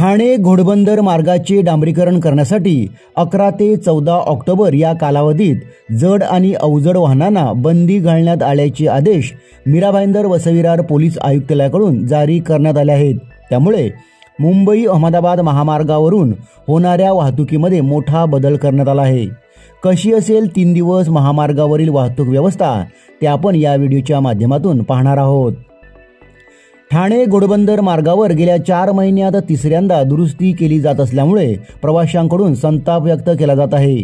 ठाणे घोडबंदर मार्गाचे डांबरीकरण करण्यासाठी 11 ते 14 ऑक्टोबर या कालावधीत जड आणि अवजड वाहनांना बंदी घालण्यात आल्याचे आदेश मीरा भाईंदर वसई-विरार पोलीस आयुक्तालयाकडून जारी करण्यात आले आहेत। त्यामुळे मुंबई अहमदाबाद महामार्गावरून होणाऱ्या वाहतुकीमध्ये मोठा बदल करण्यात आला आहे। कशी असेल 3 दिवस महामार्गावरील वाहतूक व्यवस्था ते आपण या व्हिडिओच्या माध्यमातून पाहणार आहोत। ठाणे घोडबंदर मार्गावर गेल्या 4 महिन्यात तिसऱ्यांदा दुरुस्ती केली जात असल्यामुळे प्रवाशांकडून संताप व्यक्त केला जात आहे।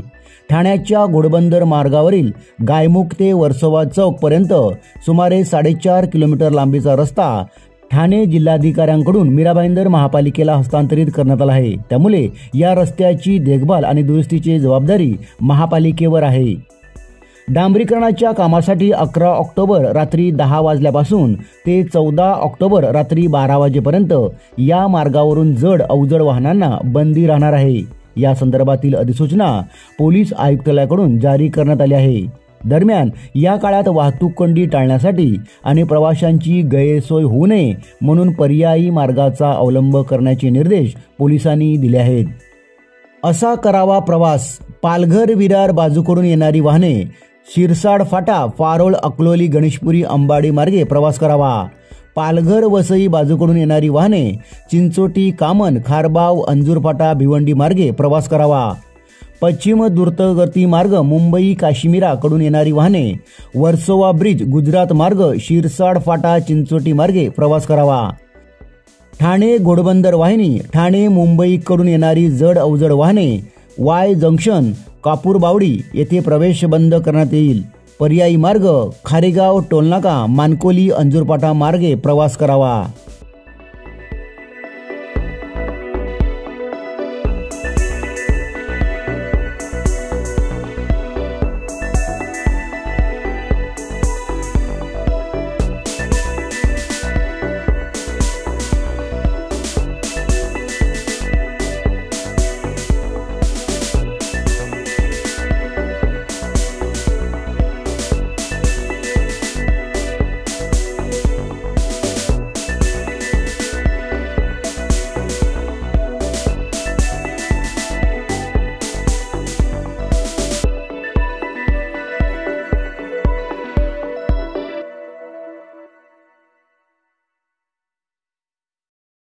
ठाण्याच्या घोडबंदर मार्गावरील गायमुख ते वर्सोवा चौक पर्यंत सुमारे 4.5 किलोमीटर लांबीचा रस्ता ठाणे जिल्हाधिकाऱ्यांकडून मीरा भाईंदर महापालिकेला हस्तांतरित करण्यात आला आहे। त्यामुळे या रस्त्याची देखभाल आणि दुरुस्तीची जबाबदारी महापालिकेवर आहे। डांबरीकरणाच्या कामासाठी 11 ऑक्टोबर रात्री 10 वाजल्यापासून ते 14 ऑक्टोबर रात्री 12 वाजेपर्यंत या मार्गावरून जड अवजड वाहनांना बंदी राहणार आहे। या संदर्भातील अधिसूचना पोलीस आयुक्तालयाकडून जारी करण्यात आली आहे। दरम्यान या काळात वाहतूक कोंडी टाळण्यासाठी आणि प्रवाशांची गैरसोय होऊ नये म्हणून पर्यायी मार्गाचा अवलंब करण्याचे निर्देश पोलिसांनी दिले आहेत। असा करावा प्रवास। पालघर विरार बाजूकडून येणारी वाहने शिरसाड फाटा फारोळ अकलोली गणेशपुरी अंबाडी मार्गे प्रवास करावा। पालघर वसई बाजूकडून येणारी वाहने चिंचोटी कामन खारबाव अंजूर फाटा भिवंडी मार्गे प्रवास करावा। पश्चिम द्रुतगती मार्ग मुंबई काश्मीरा कडून येणारी वाहने वर्सोवा ब्रिज गुजरात मार्ग शिरसाड फाटा चिंचोटी मार्गे प्रवास करावा। ठाणे घोडबंदर वाहिनी ठाणे मुंबई कडून येणारी जड अवजड वाहने वाय जंक्शन कापूरबावडी येथे प्रवेश बंद करण्यात येईल। पर्यायी मार्ग खारेगाव टोलनाका मानकोली अंजूरपाटा मार्गे प्रवास करावा।